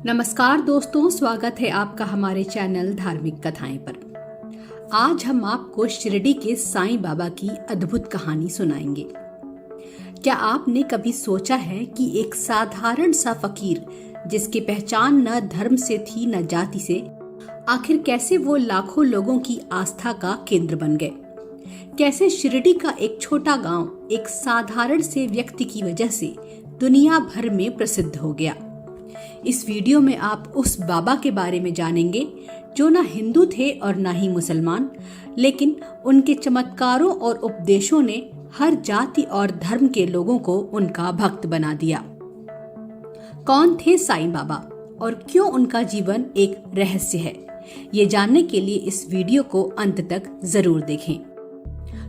नमस्कार दोस्तों, स्वागत है आपका हमारे चैनल धार्मिक कथाएं पर। आज हम आपको शिरडी के साईं बाबा की अद्भुत कहानी सुनाएंगे। क्या आपने कभी सोचा है कि एक साधारण सा फकीर जिसकी पहचान न धर्म से थी न जाति से, आखिर कैसे वो लाखों लोगों की आस्था का केंद्र बन गए? कैसे शिरडी का एक छोटा गांव एक साधारण से व्यक्ति की वजह से दुनिया भर में प्रसिद्ध हो गया? इस वीडियो में आप उस बाबा के बारे में जानेंगे जो ना हिंदू थे और ना ही मुसलमान, लेकिन उनके चमत्कारों और उपदेशों ने हर जाति और धर्म के लोगों को उनका भक्त बना दिया। कौन थे साईं बाबा और क्यों उनका जीवन एक रहस्य है, ये जानने के लिए इस वीडियो को अंत तक जरूर देखें।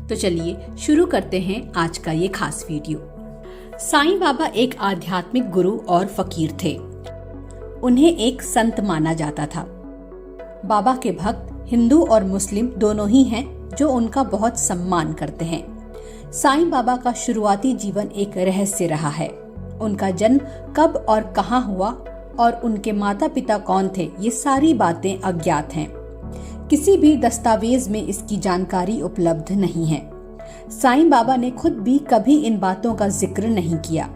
तो चलिए शुरू करते हैं आज का ये खास वीडियो। साईं बाबा एक आध्यात्मिक गुरु और फकीर थे। उन्हें एक संत माना जाता था। बाबा के भक्त हिंदू और मुस्लिम दोनों ही हैं जो उनका बहुत सम्मान करते हैं। साईं बाबा का शुरुआती जीवन एक रहस्य रहा है। उनका जन्म कब और कहां हुआ और उनके माता पिता कौन थे, ये सारी बातें अज्ञात हैं। किसी भी दस्तावेज में इसकी जानकारी उपलब्ध नहीं है। साईं बाबा ने खुद भी कभी इन बातों का जिक्र नहीं किया।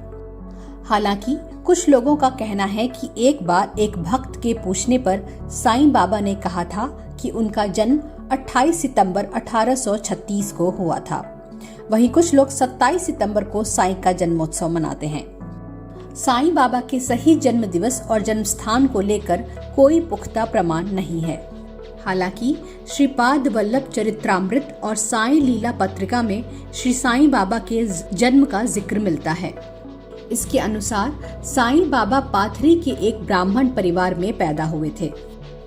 हालांकि कुछ लोगों का कहना है कि एक बार एक भक्त के पूछने पर साईं बाबा ने कहा था कि उनका जन्म 28 सितंबर 1836 को हुआ था। वहीं कुछ लोग 27 सितंबर को साईं का जन्मोत्सव मनाते हैं। साईं बाबा के सही जन्म दिवस और जन्म स्थान को लेकर कोई पुख्ता प्रमाण नहीं है। हालांकि श्रीपाद वल्लभ चरित्रामृत और साईं लीला पत्रिका में श्री साईं बाबा के जन्म का जिक्र मिलता है। इसके अनुसार साईं बाबा पाथरी के एक ब्राह्मण परिवार में पैदा हुए थे।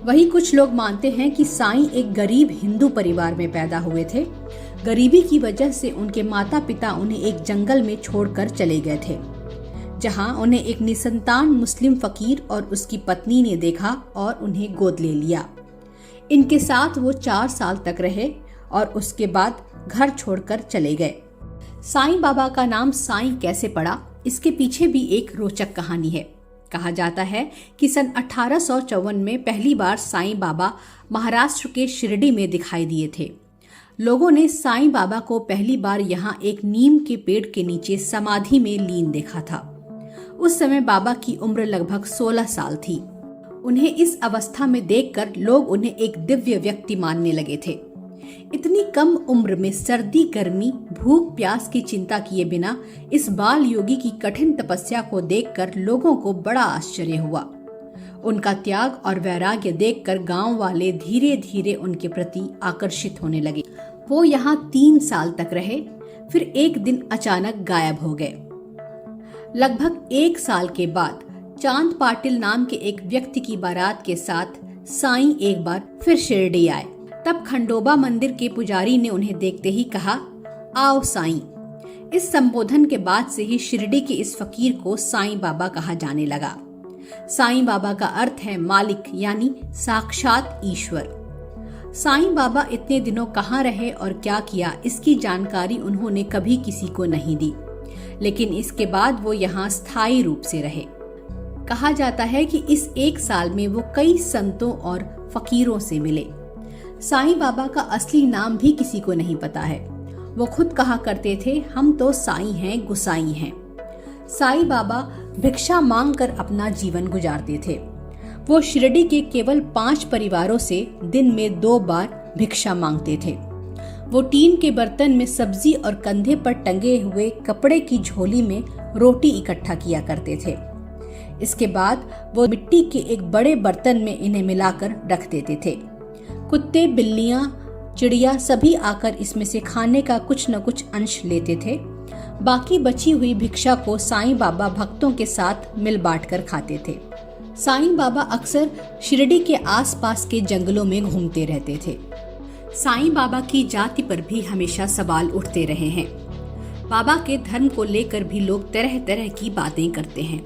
वहीं कुछ लोग मानते हैं कि साईं एक गरीब हिंदू परिवार में पैदा हुए थे। गरीबी की वजह से उनके माता पिता उन्हें एक जंगल में छोड़कर चले गए थे, जहां उन्हें एक निसंतान मुस्लिम फकीर और उसकी पत्नी ने देखा और उन्हें गोद ले लिया। इनके साथ वो 4 साल तक रहे और उसके बाद घर छोड़कर चले गए। साईं बाबा का नाम साईं कैसे पड़ा, इसके पीछे भी एक रोचक कहानी है। कहा जाता है कि सन 1854 में पहली बार साईं बाबा महाराष्ट्र के शिरडी में दिखाई दिए थे। लोगों ने साईं बाबा को पहली बार यहाँ एक नीम के पेड़ के नीचे समाधि में लीन देखा था। उस समय बाबा की उम्र लगभग 16 साल थी। उन्हें इस अवस्था में देखकर लोग उन्हें एक दिव्य व्यक्ति मानने लगे थे। इतनी कम उम्र में सर्दी, गर्मी, भूख प्यास की चिंता किए बिना इस बाल योगी की कठिन तपस्या को देखकर लोगों को बड़ा आश्चर्य हुआ। उनका त्याग और वैराग्य देखकर गांव वाले धीरे धीरे उनके प्रति आकर्षित होने लगे। वो यहाँ 3 साल तक रहे, फिर एक दिन अचानक गायब हो गए। लगभग 1 साल के बाद चांद पाटिल नाम के एक व्यक्ति की बारात के साथ साईं एक बार फिर शिरडी आए। तब खंडोबा मंदिर के पुजारी ने उन्हें देखते ही कहा, आओ साईं। इस संबोधन के बाद से ही शिरडी के इस फकीर को साईं बाबा कहा जाने लगा। साईं बाबा का अर्थ है मालिक, यानी साक्षात ईश्वर। साईं बाबा इतने दिनों कहाँ रहे और क्या किया, इसकी जानकारी उन्होंने कभी किसी को नहीं दी, लेकिन इसके बाद वो यहाँ स्थायी रूप से रहे। कहा जाता है कि इस 1 साल में वो कई संतों और फकीरों से मिले। साईं बाबा का असली नाम भी किसी को नहीं पता है। वो खुद कहा करते थे, हम तो साईं हैं, गुसाई हैं। साईं बाबा भिक्षा मांगकर अपना जीवन गुजारते थे। वो शिरडी के केवल 5 परिवारों से दिन में 2 बार भिक्षा मांगते थे। वो टीन के बर्तन में सब्जी और कंधे पर टंगे हुए कपड़े की झोली में रोटी इकट्ठा किया करते थे। इसके बाद वो मिट्टी के एक बड़े बर्तन में इन्हें मिलाकर रख देते थे। कुत्ते, बिल्लियां, चिड़िया सभी आकर इसमें से खाने का कुछ न कुछ अंश लेते थे। बाकी बची हुई भिक्षा को साईं बाबा भक्तों के साथ मिल बांट कर खाते थे। साईं बाबा अक्सर शिरडी के आसपास के जंगलों में घूमते रहते थे। साईं बाबा की जाति पर भी हमेशा सवाल उठते रहे हैं। बाबा के धर्म को लेकर भी लोग तरह तरह की बातें करते हैं।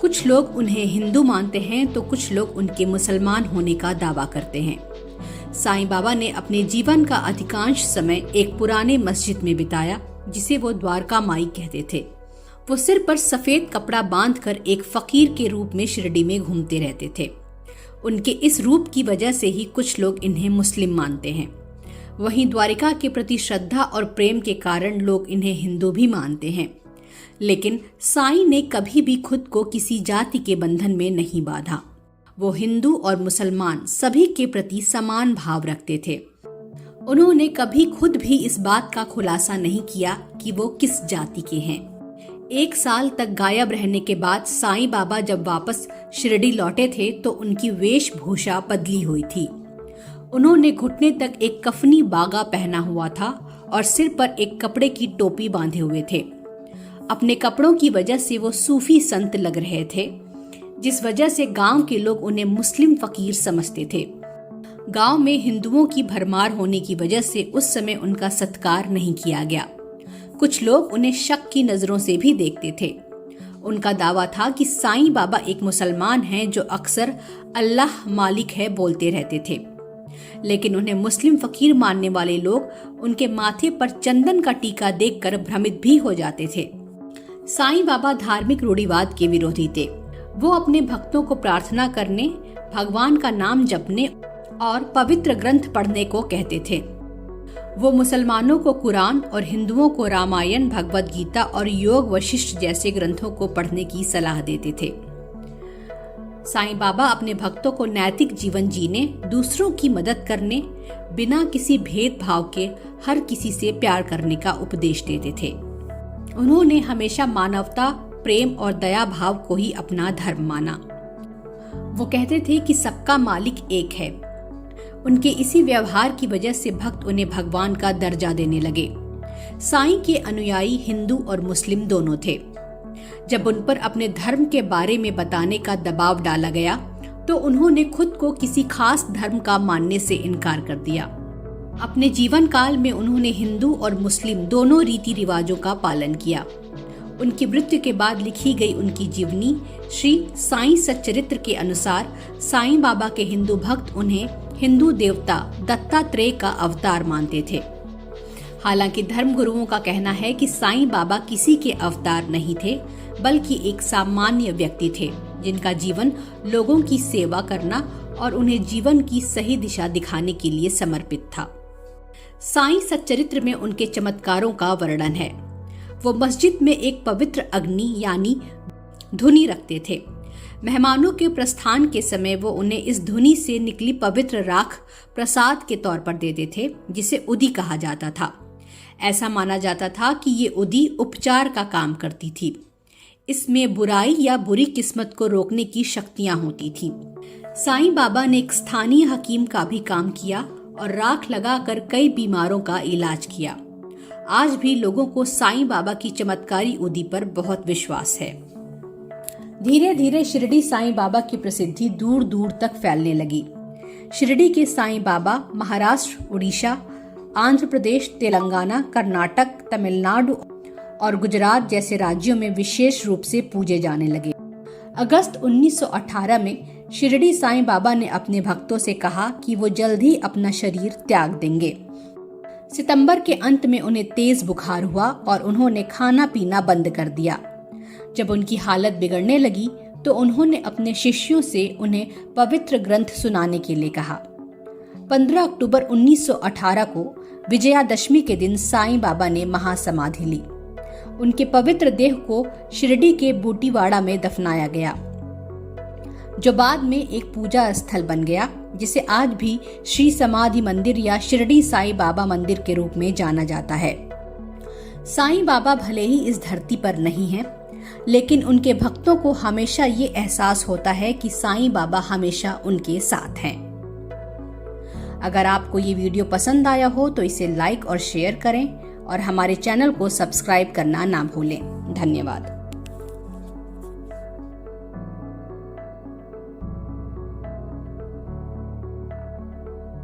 कुछ लोग उन्हें हिंदू मानते हैं तो कुछ लोग उनके मुसलमान होने का दावा करते हैं। साईं बाबा ने अपने जीवन का अधिकांश समय एक पुराने मस्जिद में बिताया, जिसे वो द्वारका माई कहते थे। वो सिर पर सफेद कपड़ा बांधकर एक फकीर के रूप में शिरडी में घूमते रहते थे। उनके इस रूप की वजह से ही कुछ लोग इन्हें मुस्लिम मानते हैं। वहीं द्वारिका के प्रति श्रद्धा और प्रेम के कारण लोग इन्हें हिंदू भी मानते हैं। लेकिन साईं ने कभी भी खुद को किसी जाति के बंधन में नहीं बांधा। वो हिंदू और मुसलमान सभी के प्रति समान भाव रखते थे। उन्होंने कभी खुद भी इस बात का खुलासा नहीं किया कि वो किस जाति के हैं। 1 साल तक गायब रहने के बाद साईं बाबा जब वापस शिरडी लौटे थे तो उनकी वेशभूषा बदली हुई थी। उन्होंने घुटने तक एक कफनी बागा पहना हुआ था और सिर पर एक कपड़े की टोपी बांधे हुए थे। अपने कपड़ों की वजह से वो सूफी संत लग रहे थे, जिस वजह से गांव के लोग उन्हें मुस्लिम फकीर समझते थे। गांव में हिंदुओं की भरमार होने की वजह से उस समय उनका सत्कार नहीं किया गया। कुछ लोग उन्हें शक की नजरों से भी देखते थे। उनका दावा था कि साईं बाबा एक मुसलमान हैं जो अक्सर अल्लाह मालिक है बोलते रहते थे। लेकिन उन्हें मुस्लिम फकीर मानने वाले लोग उनके माथे पर चंदन का टीका देखकर भ्रमित भी हो जाते थे। साईं बाबा धार्मिक रूढ़िवाद के विरोधी थे। वो अपने भक्तों को प्रार्थना करने, भगवान का नाम जपने और पवित्र ग्रंथ पढ़ने को कहते थे। वो मुसलमानों को कुरान और हिंदुओं को रामायण, भगवद गीता और योग वशिष्ठ जैसे ग्रंथों को पढ़ने की सलाह देते थे। साईं बाबा अपने भक्तों को नैतिक जीवन जीने, दूसरों की मदद करने, बिना किसी भेदभाव के हर किसी से प्यार करने का उपदेश देते थे। उन्होंने हमेशा मानवता, प्रेम और दया भाव को ही अपना धर्म माना। वो कहते थे कि सबका मालिक एक है। उनके इसी व्यवहार की वजह से भक्त उन्हें भगवान का दर्जा देने लगे। साईं के अनुयायी हिंदू और मुस्लिम दोनों थे। जब उन पर अपने धर्म के बारे में बताने का दबाव डाला गया तो उन्होंने खुद को किसी खास धर्म का मानने से इनकार कर दिया। अपने जीवन काल में उन्होंने हिंदू और मुस्लिम दोनों रीति रिवाजों का पालन किया। उनकी मृत्यु के बाद लिखी गई उनकी जीवनी श्री साईं सच्चरित्र के अनुसार साईं बाबा के हिंदू भक्त उन्हें हिंदू देवता दत्तात्रेय का अवतार मानते थे। हालांकि धर्म गुरुओं का कहना है कि साईं बाबा किसी के अवतार नहीं थे, बल्कि एक सामान्य व्यक्ति थे जिनका जीवन लोगों की सेवा करना और उन्हें जीवन की सही दिशा दिखाने के लिए समर्पित था। साईं सच्चरित्र में उनके चमत्कारों का वर्णन है। वो मस्जिद में एक पवित्र अग्नि यानी धुनी रखते थे। मेहमानों के प्रस्थान के समय वो उन्हें इस धुनी से निकली पवित्र राख प्रसाद के तौर पर देते थे, जिसे उदी कहा जाता था। ऐसा माना जाता था कि ये उदी उपचार का काम करती थी। इसमें बुराई या बुरी किस्मत को रोकने की शक्तियां होती थी। साईं बाबा ने एक स्थानीय हकीम का भी काम किया और राख लगाकर कई बीमारों का इलाज किया। आज भी लोगों को साईं बाबा की चमत्कारी उदी पर बहुत विश्वास है। धीरे धीरे शिरडी साईं बाबा की प्रसिद्धि दूर दूर तक फैलने लगी। शिरडी के साईं बाबा महाराष्ट्र, उड़ीसा, आंध्र प्रदेश, तेलंगाना, कर्नाटक, तमिलनाडु और गुजरात जैसे राज्यों में विशेष रूप से पूजे जाने लगे। अगस्त 1918 में शिरडी साईं बाबा ने अपने भक्तों से कहा कि वो जल्द ही अपना शरीर त्याग देंगे। सितंबर के अंत में उन्हें तेज बुखार हुआ और उन्होंने खाना पीना बंद कर दिया। जब उनकी हालत बिगड़ने लगी तो उन्होंने अपने शिष्यों से उन्हें पवित्र ग्रंथ सुनाने के लिए कहा। 15 अक्टूबर 1918 को विजयादशमी के दिन साईं बाबा ने महासमाधि ली। उनके पवित्र देह को शिरडी के बूटीवाड़ा में दफनाया गया, जो बाद में एक पूजा स्थल बन गया, जिसे आज भी श्री समाधि मंदिर या शिरडी साईं बाबा मंदिर के रूप में जाना जाता है। साईं बाबा भले ही इस धरती पर नहीं हैं, लेकिन उनके भक्तों को हमेशा ये एहसास होता है कि साईं बाबा हमेशा उनके साथ हैं। अगर आपको ये वीडियो पसंद आया हो तो इसे लाइक और शेयर करें और हमारे चैनल को सब्सक्राइब करना ना भूलें। धन्यवाद।